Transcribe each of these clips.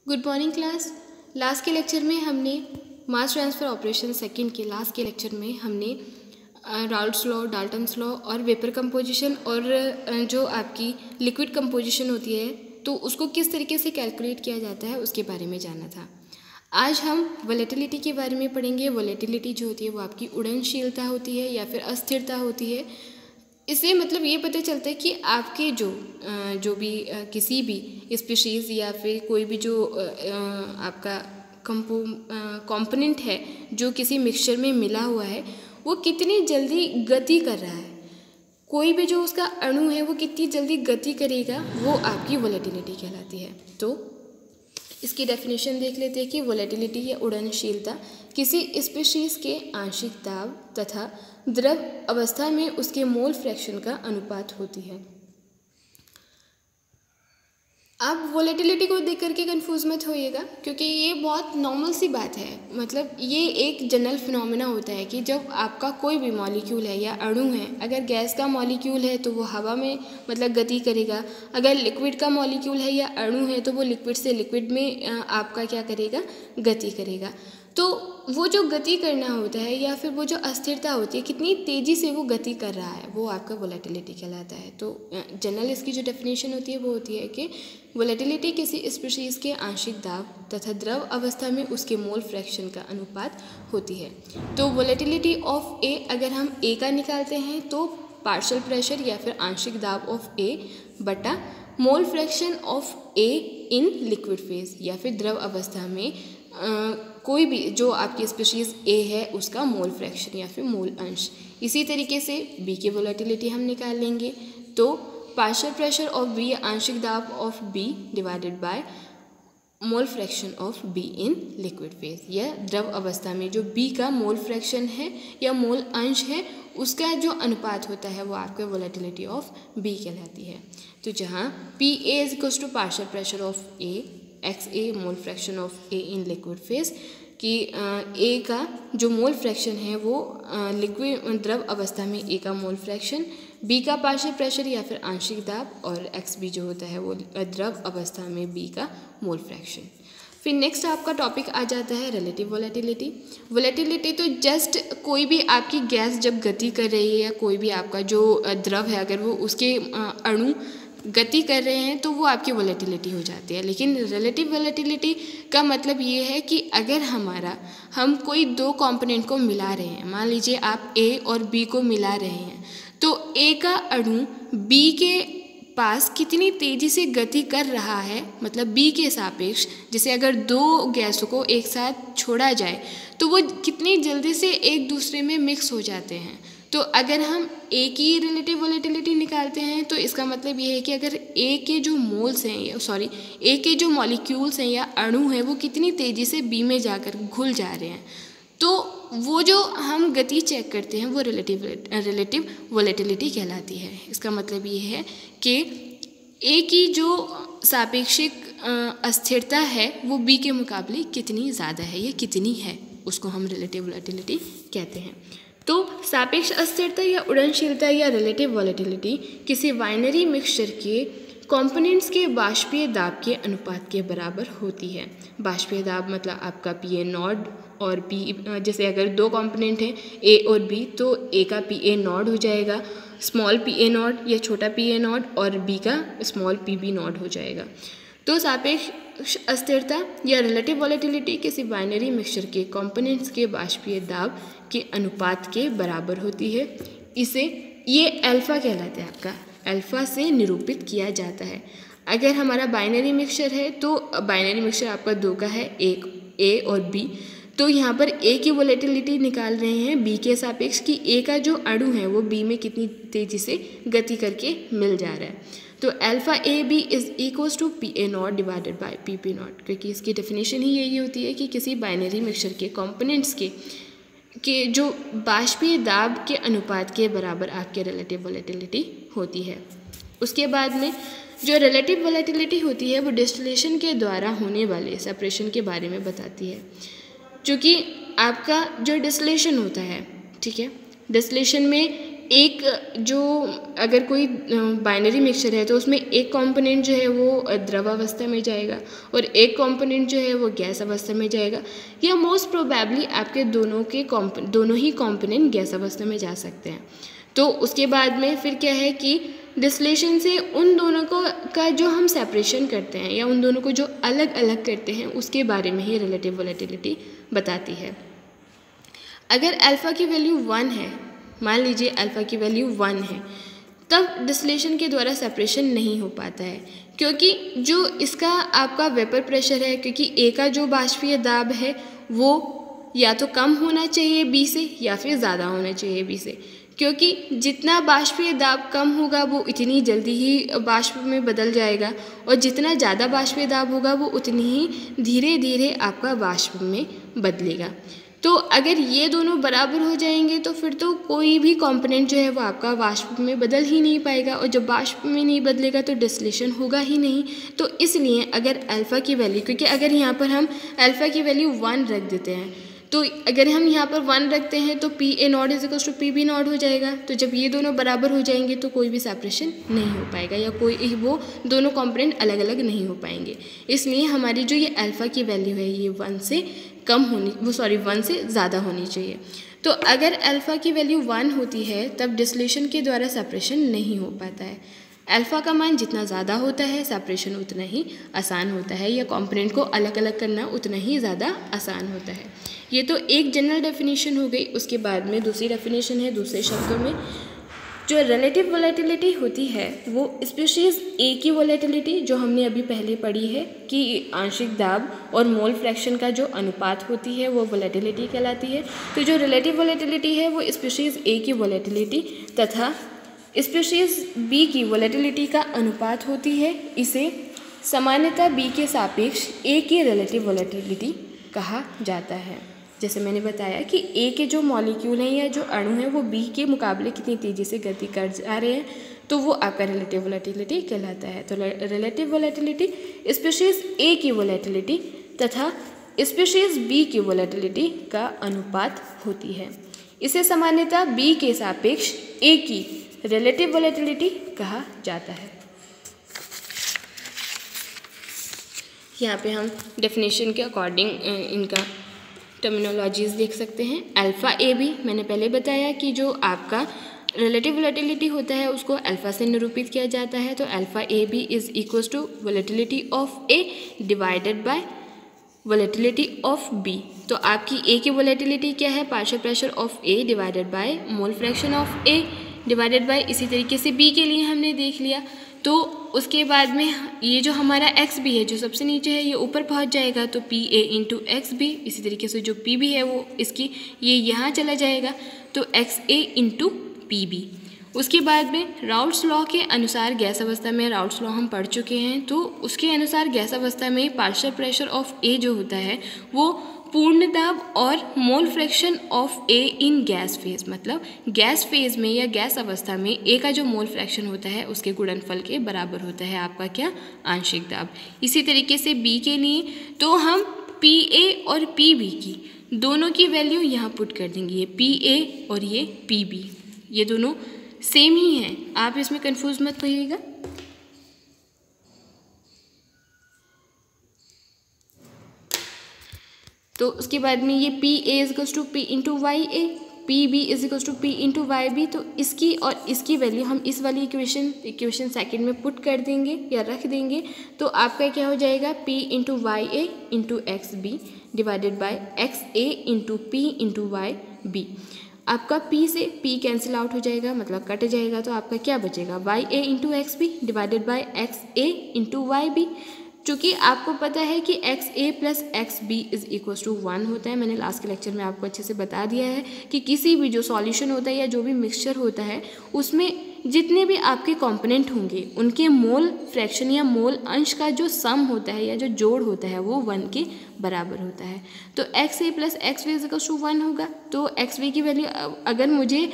Good morning class. Last के lecture में हमने मास ट्रांसफ़र ऑपरेशन सेकंड के लास्ट के लेक्चर में हमने राउल्ट्स लॉ, डाल्टन्स लॉ और वेपर कंपोजिशन और जो आपकी लिक्विड कंपोजिशन होती है तो उसको किस तरीके से कैलकुलेट किया जाता है उसके बारे में जाना था। आज हम वोलेटिलिटी के बारे में पढ़ेंगे। वोलेटिलिटी जो होती है वो आपकी उड़नशीलता होती है या फिर अस्थिरता होती है। इससे मतलब ये पता चलता है कि आपके जो भी किसी भी स्पीशीज़ या फिर कोई भी जो आपका कंपोनेंट है जो किसी मिक्सचर में मिला हुआ है वो कितनी जल्दी गति कर रहा है। कोई भी जो उसका अणु है वो कितनी जल्दी गति करेगा वो आपकी वोलेटिलिटी कहलाती है। तो इसकी डेफिनेशन देख लेते हैं कि वोलेटिलिटी या उड़नशीलता किसी स्पीशीज़ के आंशिक दाब तथा द्रव अवस्था में उसके मोल फ्रैक्शन का अनुपात होती है। आप वोलेटिलिटी को देख करके कंफ्यूज मत होइएगा क्योंकि ये बहुत नॉर्मल सी बात है। मतलब ये एक जनरल फिनोमेना होता है कि जब आपका कोई भी मॉलिक्यूल है या अणु है, अगर गैस का मॉलिक्यूल है तो वो हवा में मतलब गति करेगा, अगर लिक्विड का मॉलिक्यूल है या अणु है तो वो लिक्विड से लिक्विड में आपका क्या करेगा, गति करेगा। तो वो जो गति करना होता है या फिर वो जो अस्थिरता होती है, कितनी तेज़ी से वो गति कर रहा है, वो आपका वोलेटिलिटी कहलाता है। तो जनरल इसकी जो डेफिनेशन होती है वो होती है कि वोलेटिलिटी किसी स्पीशीज़ के आंशिक दाब तथा द्रव अवस्था में उसके मोल फ्रैक्शन का अनुपात होती है। तो वोलेटिलिटी ऑफ ए अगर हम ए का निकालते हैं तो पार्शियल प्रेशर या फिर आंशिक दाब ऑफ ए बटा मोल fraction of A in liquid phase या फिर द्रव अवस्था में कोई भी जो आपकी स्पीशीज़ ए है उसका मोल फ्रैक्शन या फिर मोल अंश। इसी तरीके से बी की वोलेटिलिटी हम निकाल लेंगे तो पार्शियल प्रेशर ऑफ बी आंशिक दाब of B divided by mole fraction of B in liquid phase या द्रव अवस्था में जो बी का मोल फ्रैक्शन है या मोल अंश है उसका जो अनुपात होता है वो आपका वोलेटिलिटी ऑफ बी कहलाती है। तो जहाँ P A is equals to partial pressure of A X A mole fraction of A in liquid phase कि ए का जो मोल फ्रैक्शन है वो लिक्विड द्रव अवस्था में ए का मोल फ्रैक्शन, बी का पार्शियल प्रेशर या फिर आंशिक दाब और एक्स बी जो होता है वो द्रव अवस्था में बी का मोल फ्रैक्शन। फिर नेक्स्ट आपका टॉपिक आ जाता है रिलेटिव वोलेटिलिटी। वोलेटिलिटी तो जस्ट कोई भी आपकी गैस जब गति कर रही है या कोई भी आपका जो द्रव है अगर वो उसके अणु गति कर रहे हैं तो वो आपकी वोलेटिलिटी हो जाती है। लेकिन रिलेटिव वोलेटिलिटी का मतलब ये है कि अगर हम कोई दो कंपोनेंट को मिला रहे हैं, मान लीजिए आप ए और बी को मिला रहे हैं तो ए का अणु बी के पास कितनी तेज़ी से गति कर रहा है, मतलब बी के सापेक्ष। जैसे अगर दो गैसों को एक साथ छोड़ा जाए तो वो कितनी जल्दी से एक दूसरे में मिक्स हो जाते हैं। तो अगर हम ए की रिलेटिव वोलेटिलिटी निकालते हैं तो इसका मतलब ये है कि अगर ए के जो मोल्स हैं ए के जो मॉलिक्यूल्स हैं या अणु हैं वो कितनी तेज़ी से बी में जाकर घुल जा रहे हैं, तो वो जो हम गति चेक करते हैं वो रिलेटिव वोलेटिलिटी कहलाती है। इसका मतलब ये है कि ए की जो सापेक्षिक अस्थिरता है वो बी के मुकाबले कितनी ज़्यादा है या कितनी है, उसको हम रिलेटिव वोलेटिलिटी कहते हैं। तो सापेक्ष अस्थिरता या उड़नशीलता या रिलेटिव वोलेटिलिटी किसी बाइनरी मिक्सचर के कंपोनेंट्स के बाष्पीय दाब के अनुपात के बराबर होती है। बाष्पीय दाब मतलब आपका पी ए नॉट और पी, जैसे अगर दो कंपोनेंट हैं ए और बी तो ए का पी ए नॉट हो जाएगा स्मॉल पी ए नॉट या छोटा पी ए नॉट और बी का स्मॉल पी बी नॉट हो जाएगा। तो सापेक्ष अस्थिरता या रिलेटिव वोलेटिलिटी किसी बाइनरी मिक्सचर के कंपोनेंट्स के बाष्पीय दाब के अनुपात के बराबर होती है। इसे ये अल्फा कहलाता है, आपका अल्फा से निरूपित किया जाता है। अगर हमारा बाइनरी मिक्सचर है तो बाइनरी मिक्सचर आपका दो का है, एक ए और बी, तो यहाँ पर ए की वोलेटिलिटी निकाल रहे हैं बी के सापेक्ष कि ए का जो अणु है वो बी में कितनी तेज़ी से गति करके मिल जा रहा है। तो alpha A B is equals to P A naught divided by P P naught, क्योंकि इसकी डेफिनेशन ही यही होती है कि किसी बाइनरी मिक्सचर के कंपोनेंट्स के जो बाष्पीय दाब के अनुपात के बराबर आपके रिलेटिव वोलेटिलिटी होती है। उसके बाद में जो रिलेटिव वोलेटिलिटी होती है वो डिस्टिलेशन के द्वारा होने वाले सेपरेशन के बारे में बताती है। चूँकि आपका जो डिस्टिलेशन होता है, ठीक है, डिस्टिलेशन में एक जो अगर कोई बाइनरी मिक्सचर है तो उसमें एक कंपोनेंट जो है वो द्रव अवस्था में जाएगा और एक कंपोनेंट जो है वो गैस अवस्था में जाएगा, या मोस्ट प्रोबेबली आपके दोनों ही कंपोनेंट गैस अवस्था में जा सकते हैं। तो उसके बाद में फिर क्या है कि डिस्टिलेशन से उन दोनों का जो हम सेपरेशन करते हैं या उन दोनों को जो अलग अलग करते हैं उसके बारे में ही रिलेटिव वोलेटिलिटी बताती है। अगर अल्फ़ा की वैल्यू 1 है, मान लीजिए अल्फ़ा की वैल्यू 1 है, तब डिस्टिलेशन के द्वारा सेपरेशन नहीं हो पाता है, क्योंकि जो इसका आपका वेपर प्रेशर है, क्योंकि ए का जो बाष्पीय दाब है वो या तो कम होना चाहिए बी से या फिर ज़्यादा होना चाहिए बी से, क्योंकि जितना बाष्पीय दाब कम होगा वो इतनी जल्दी ही बाष्प में बदल जाएगा और जितना ज़्यादा बाष्पीय दाब होगा वो उतनी ही धीरे धीरे आपका बाष्प में बदलेगा। तो अगर ये दोनों बराबर हो जाएंगे तो फिर तो कोई भी कंपोनेंट जो है वो आपका वाष्प में बदल ही नहीं पाएगा, और जब वाष्प में नहीं बदलेगा तो डिस्टिलेशन होगा ही नहीं। तो इसलिए अगर अल्फ़ा की वैल्यू, क्योंकि अगर यहाँ पर हम अल्फ़ा की वैल्यू 1 रख देते हैं, तो अगर हम यहाँ पर 1 रखते हैं तो P A naught is equals to P B naught हो जाएगा। तो जब ये दोनों बराबर हो जाएंगे तो कोई भी सेपरेशन नहीं हो पाएगा या कोई वो दोनों कंपोनेंट अलग अलग नहीं हो पाएंगे। इसलिए हमारी जो ये अल्फ़ा की वैल्यू है ये 1 से कम होनी 1 से ज़्यादा होनी चाहिए। तो अगर अल्फ़ा की वैल्यू 1 होती है तब डिस्टिलेशन के द्वारा सेपरेशन नहीं हो पाता है। अल्फ़ा का मान जितना ज़्यादा होता है सेपरेशन उतना ही आसान होता है, या कंपोनेंट को अलग अलग करना उतना ही ज़्यादा आसान होता है। ये तो एक जनरल डेफिनेशन हो गई। उसके बाद में दूसरी डेफिनेशन है, दूसरे शब्दों में जो रिलेटिव वोलेटिलिटी होती है वो स्पीशीज़ ए की वोलेटिलिटी, जो हमने अभी पहले पढ़ी है कि आंशिक दाब और मोल फ्रैक्शन का जो अनुपात होती है वो वोलेटिलिटी कहलाती है। तो जो रिलेटिव वोलेटिलिटी है वो स्पीशीज़ ए की वोलेटिलिटी तथा स्पीशीज़ बी की वोलेटिलिटी का अनुपात होती है। इसे सामान्यतः बी के सापेक्ष ए की रिलेटिव वोलेटिलिटी कहा जाता है। जैसे मैंने बताया कि ए के जो मॉलिक्यूल हैं या जो अणु हैं वो बी के मुकाबले कितनी तेज़ी से गति कर जा रहे हैं, तो वो आपका रिलेटिव वोलेटिलिटी कहलाता है। तो रिलेटिव वोलेटिलिटी स्पीशीज़ ए की वोलेटिलिटी तथा स्पीशीज़ बी की वोलेटिलिटी का अनुपात होती है। इसे सामान्यतः बी के सापेक्ष ए की रिलेटिव वोलेटिलिटी कहा जाता है। यहाँ पे हम डेफिनेशन के अकॉर्डिंग इनका टर्मिनोलॉजीज देख सकते हैं। अल्फ़ा ए बी मैंने पहले बताया कि जो आपका रिलेटिव वोलेटिलिटी होता है उसको अल्फ़ा से निरूपित किया जाता है। तो alpha A B is equals to volatility of A divided by volatility of B. तो आपकी ए की वोलेटिलिटी क्या है, partial pressure of A divided by mole fraction of A divided by, इसी तरीके से बी के लिए हमने देख लिया। तो उसके बाद में ये जो हमारा एक्स बी है जो सबसे नीचे है ये ऊपर पहुंच जाएगा, तो P A into X B, इसी तरीके से जो पी बी है वो इसकी ये यहाँ चला जाएगा, तो x A into P B. उसके बाद में राउल्ट्स लॉ के अनुसार गैस अवस्था में, राउल्ट्स लॉ हम पढ़ चुके हैं, तो उसके अनुसार गैस अवस्था में पार्शियल प्रेशर ऑफ ए जो होता है वो पूर्ण दाब और मोल fraction of A in gas phase, मतलब गैस फेज में या गैस अवस्था में ए का जो मोल फ्रैक्शन होता है उसके गुणनफल के बराबर होता है आपका क्या, आंशिक दाब। इसी तरीके से बी के लिए तो हम पी ए और पी बी की दोनों की वैल्यू यहाँ पुट कर देंगे। ये पी ए और ये पी बी ये दोनों सेम ही हैं, आप इसमें कंफ्यूज मत होइएगा। तो उसके बाद में ये P A is equals to P into Y A, P B is equals to P into Y B. तो इसकी और इसकी वैल्यू हम इस वाली इक्वेशन सेकंड में पुट कर देंगे या रख देंगे, तो आपका क्या हो जाएगा, P into Y A into X B divided by X A into P into Y B. आपका p से p कैंसिल आउट हो जाएगा, मतलब कट जाएगा, तो आपका क्या बचेगा, Y A into X B divided by X A into Y B. चूँकि आपको पता है कि X A plus x B is equal to 1 होता है, मैंने लास्ट के लेक्चर में आपको अच्छे से बता दिया है कि किसी भी जो सॉल्यूशन होता है या जो भी मिक्सचर होता है उसमें जितने भी आपके कंपोनेंट होंगे उनके मोल फ्रैक्शन या मोल अंश का जो सम होता है या जो जोड़ होता है वो 1 के बराबर होता है। तो x A plus x B is equal to 1 होगा। तो एक्स बी की वैल्यू अगर मुझे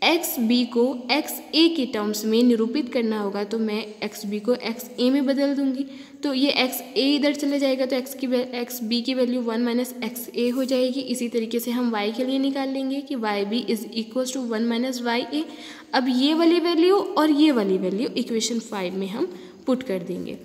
एक्स बी को एक्स ए के टर्म्स में निरूपित करना होगा तो मैं एक्स बी को एक्स ए में बदल दूंगी। तो ये एक्स ए इधर चले जाएगा तो एक्स बी की वैल्यू 1 माइनस एक्स ए हो जाएगी। इसी तरीके से हम वाई के लिए निकाल लेंगे कि Y B is equal to 1 minus Y A. अब ये वाली वैल्यू और ये वाली वैल्यू इक्वेशन 5 में हम पुट कर देंगे।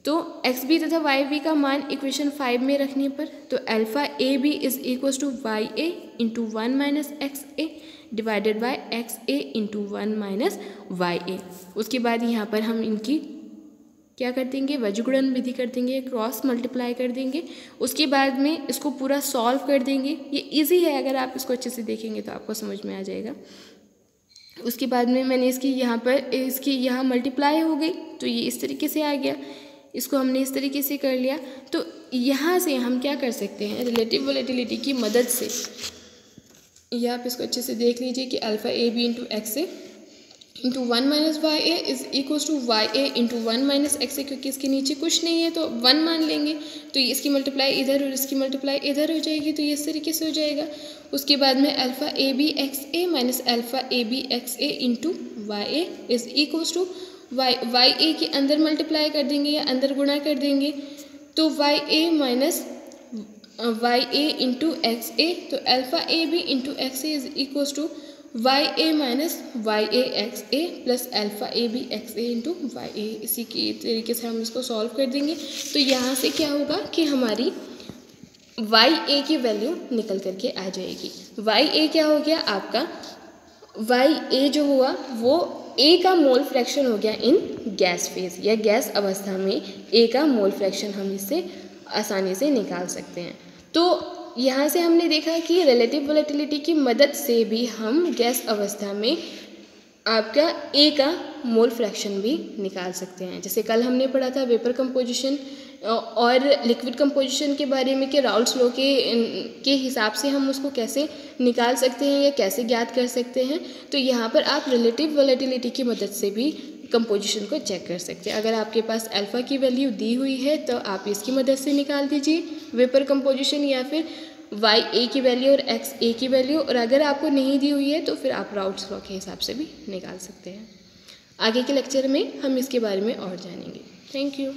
तो एक्स बी तथा वाई बी का मान इक्वेशन 5 में रखने पर तो alpha A B is equal to Y A into 1 minus X A divided by X A into 1 minus Y A. उसके बाद यहाँ पर हम इनकी क्या कर देंगे, वज्रगुणन विधि कर देंगे, क्रॉस मल्टीप्लाई कर देंगे। उसके बाद में इसको पूरा सॉल्व कर देंगे। ये इजी है, अगर आप इसको अच्छे से देखेंगे तो आपको समझ में आ जाएगा। उसके बाद में मैंने इसकी यहाँ मल्टीप्लाई हो गई तो ये इस तरीके से आ गया। इसको हमने इस तरीके से कर लिया। तो यहाँ से हम क्या कर सकते हैं, रिलेटिव वोलेटिलिटी की मदद से, ये आप इसको अच्छे से देख लीजिए कि alpha A B into X A into 1 minus Y A is equal to Y A into 1 minus X A, क्योंकि इसके नीचे कुछ नहीं है तो 1 मान लेंगे। तो इसकी मल्टीप्लाई इधर और इसकी मल्टीप्लाई इधर हो जाएगी, तो ये इस तरीके से हो जाएगा। उसके बाद में alpha A B X A minus alpha A B X A into Y A is equal to Y A के अंदर मल्टीप्लाई कर देंगे या अंदर गुणा कर देंगे तो Y A minus Y A into X A, तो alpha A B into X A is equal to Y A minus Y A X A plus alpha A B X A into Y A. इसी के तरीके से हम इसको solve कर देंगे। तो यहाँ से क्या होगा कि हमारी वाई ए की वैल्यू निकल करके आ जाएगी। वाई ए क्या हो गया आपका, वाई ए जो हुआ वो ए का मोल फ्रैक्शन हो गया इन गैस फेज या गैस अवस्था में ए का मोल फ्रैक्शन हम इससे आसानी से निकाल सकते हैं। तो यहाँ से हमने देखा कि रिलेटिव वोलेटिलिटी की मदद से भी हम गैस अवस्था में आपका ए का मोल फ्रैक्शन भी निकाल सकते हैं। जैसे कल हमने पढ़ा था वेपर कंपोजिशन और लिक्विड कंपोजिशन के बारे में कि राउल्ट्स लॉ के हिसाब से हम उसको कैसे निकाल सकते हैं या कैसे ज्ञात कर सकते हैं। तो यहाँ पर आप रिलेटिव वोलेटिलिटी की मदद से भी कंपोजिशन को चेक कर सकते हैं। अगर आपके पास अल्फ़ा की वैल्यू दी हुई है तो आप इसकी मदद से निकाल दीजिए वेपर कंपोजिशन, या फिर वाई ए की वैल्यू और एक्स ए की वैल्यू, और अगर आपको नहीं दी हुई है तो फिर आप राउल्ट्स लॉ के हिसाब से भी निकाल सकते हैं। आगे के लेक्चर में हम इसके बारे में और जानेंगे। Thank you.